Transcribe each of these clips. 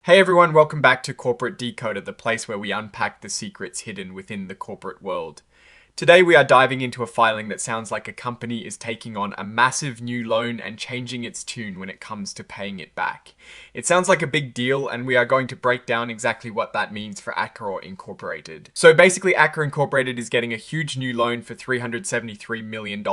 Hey everyone, welcome back to Corporate Decoder, the place where we unpack the secrets hidden within the corporate world. Today we are diving into a filing that sounds like a company is taking on a massive new loan and changing its tune when it comes to paying it back. It sounds like a big deal, and we are going to break down exactly what that means for Atkore Incorporated. So basically, Atkore Incorporated is getting a huge new loan for $373 million.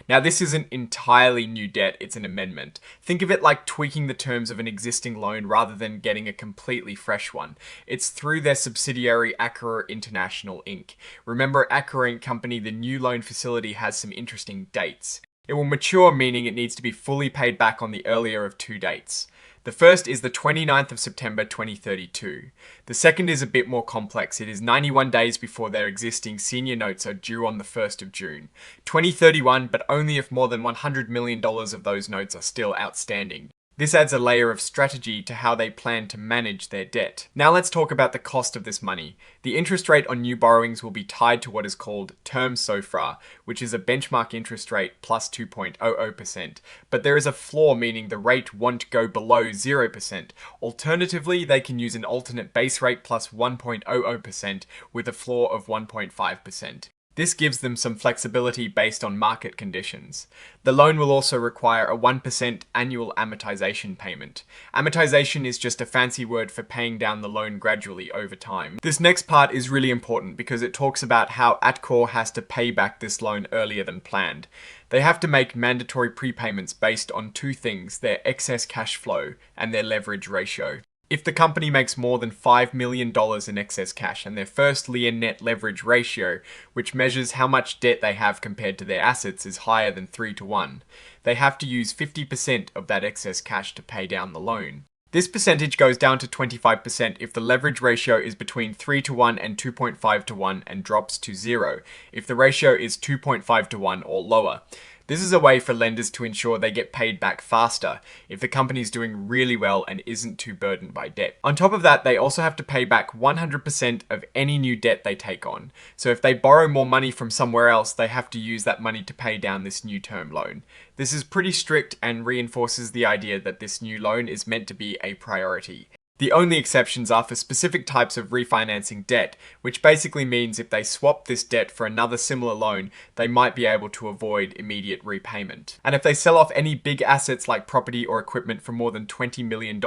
Now this isn't entirely new debt, it's an amendment. Think of it like tweaking the terms of an existing loan rather than getting a completely fresh one. It's through their subsidiary Atkore International Inc. Remember, Atkore Inc company, the new loan facility has some interesting dates. It will mature, meaning it needs to be fully paid back on the earlier of two dates. The first is the 29th of September 2032. The second is a bit more complex. It is 91 days before their existing senior notes are due on the 1st of June. 2031, but only if more than $100 million of those notes are still outstanding. This adds a layer of strategy to how they plan to manage their debt. Now let's talk about the cost of this money. The interest rate on new borrowings will be tied to what is called Term SOFR, which is a benchmark interest rate plus 2.00%. But there is a floor, meaning the rate won't go below 0%. Alternatively, they can use an alternate base rate plus 1.00% with a floor of 1.5%. This gives them some flexibility based on market conditions. The loan will also require a 1% annual amortization payment. Amortization is just a fancy word for paying down the loan gradually over time. This next part is really important because it talks about how Atkore has to pay back this loan earlier than planned. They have to make mandatory prepayments based on two things: their excess cash flow and their leverage ratio. If the company makes more than $5 million in excess cash and their first lien net leverage ratio, which measures how much debt they have compared to their assets, is higher than 3-to-1, they have to use 50% of that excess cash to pay down the loan. This percentage goes down to 25% if the leverage ratio is between 3-to-1 and 2.5-to-1 and drops to 0 if the ratio is 2.5-to-1 or lower. This is a way for lenders to ensure they get paid back faster if the company is doing really well and isn't too burdened by debt. On top of that, they also have to pay back 100% of any new debt they take on. So if they borrow more money from somewhere else, they have to use that money to pay down this new term loan. This is pretty strict and reinforces the idea that this new loan is meant to be a priority. The only exceptions are for specific types of refinancing debt, which basically means if they swap this debt for another similar loan, they might be able to avoid immediate repayment. And if they sell off any big assets like property or equipment for more than $20 million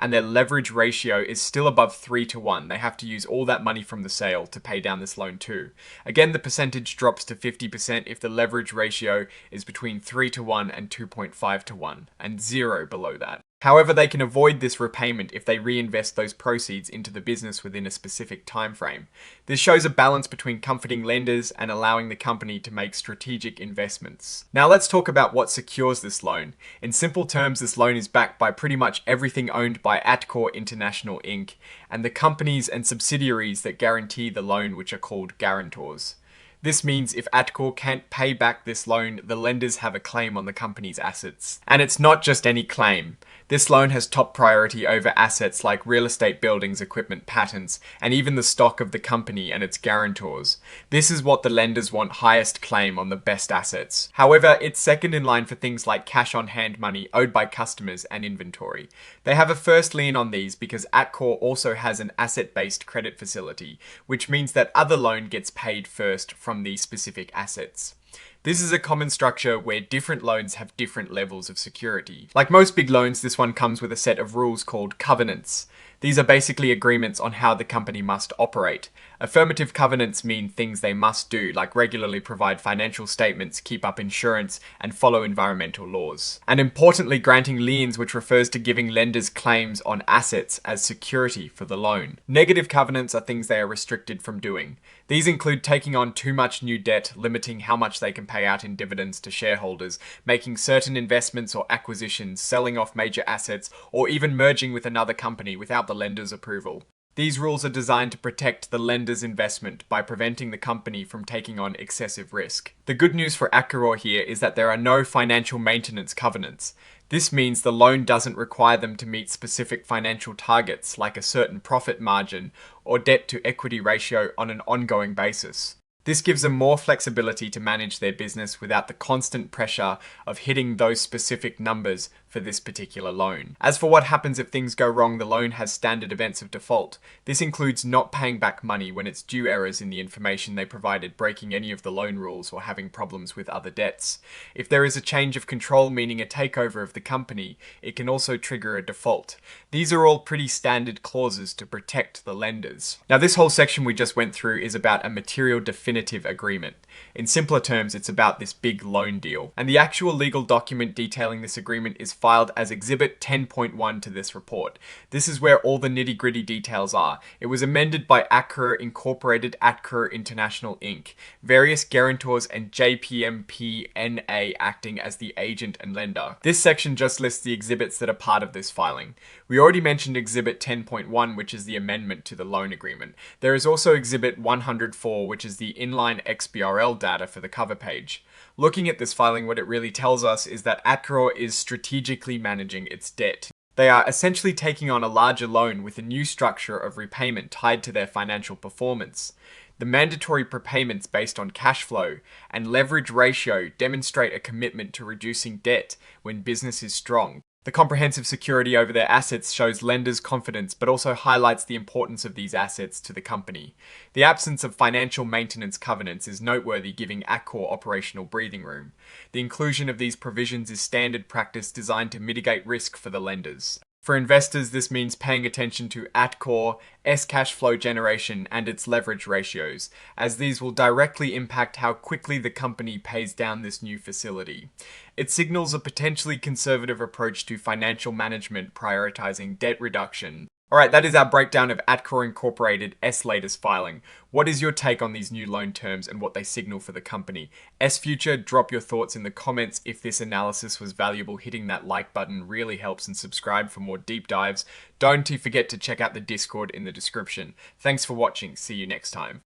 and their leverage ratio is still above 3-to-1, they have to use all that money from the sale to pay down this loan too. Again, the percentage drops to 50% if the leverage ratio is between 3-to-1 and 2.5-to-1, and 0 below that. However, they can avoid this repayment if they reinvest those proceeds into the business within a specific time frame. This shows a balance between comforting lenders and allowing the company to make strategic investments. Now let's talk about what secures this loan. In simple terms, this loan is backed by pretty much everything owned by Atkore International Inc. and the companies and subsidiaries that guarantee the loan, which are called guarantors. This means if Atkore can't pay back this loan, the lenders have a claim on the company's assets. And it's not just any claim. This loan has top priority over assets like real estate buildings, equipment, patents, and even the stock of the company and its guarantors. This is what the lenders want highest claim on the best assets. However, it's second in line for things like cash on hand money owed by customers and inventory. They have a first lien on these because Atkore also has an asset-based credit facility, which means that other loan gets paid first from these specific assets. This is a common structure where different loans have different levels of security. Like most big loans, this one comes with a set of rules called covenants. These are basically agreements on how the company must operate. Affirmative covenants mean things they must do, like regularly provide financial statements, keep up insurance, and follow environmental laws. And importantly, granting liens, which refers to giving lenders claims on assets as security for the loan. Negative covenants are things they are restricted from doing. These include taking on too much new debt, limiting how much they can pay out in dividends to shareholders, making certain investments or acquisitions, selling off major assets, or even merging with another company without the lender's approval. These rules are designed to protect the lender's investment by preventing the company from taking on excessive risk. The good news for Atkore here is that there are no financial maintenance covenants. This means the loan doesn't require them to meet specific financial targets like a certain profit margin or debt to equity ratio on an ongoing basis. This gives them more flexibility to manage their business without the constant pressure of hitting those specific numbers for this particular loan. As for what happens if things go wrong, the loan has standard events of default. This includes not paying back money when it's due, errors in the information they provided, breaking any of the loan rules, or having problems with other debts. If there is a change of control, meaning a takeover of the company, it can also trigger a default. These are all pretty standard clauses to protect the lenders. Now, this whole section we just went through is about a material definitive agreement. In simpler terms, it's about this big loan deal. And the actual legal document detailing this agreement is filed as Exhibit 10.1 to this report. This is where all the nitty-gritty details are. It was amended by Atkore Inc, Atkore International Inc, various guarantors, and JPMP-NA acting as the agent and lender. This section just lists the exhibits that are part of this filing. We already mentioned Exhibit 10.1, which is the amendment to the loan agreement. There is also Exhibit 104, which is the inline XBRL data for the cover page. Looking at this filing, what it really tells us is that Atkore is strategically managing its debt. They are essentially taking on a larger loan with a new structure of repayment tied to their financial performance. The mandatory prepayments based on cash flow and leverage ratio demonstrate a commitment to reducing debt when business is strong. The comprehensive security over their assets shows lenders' confidence, but also highlights the importance of these assets to the company. The absence of financial maintenance covenants is noteworthy, giving Atkore operational breathing room. The inclusion of these provisions is standard practice designed to mitigate risk for the lenders. For investors, this means paying attention to Atkore, cash flow generation, and its leverage ratios, as these will directly impact how quickly the company pays down this new facility. It signals a potentially conservative approach to financial management, prioritizing debt reduction. Alright, that is our breakdown of Atkore Incorporated's latest filing. What is your take on these new loan terms and what they signal for the company? Future, drop your thoughts in the comments. If this analysis was valuable, hitting that like button really helps, and subscribe for more deep dives. Don't forget to check out the Discord in the description. Thanks for watching. See you next time.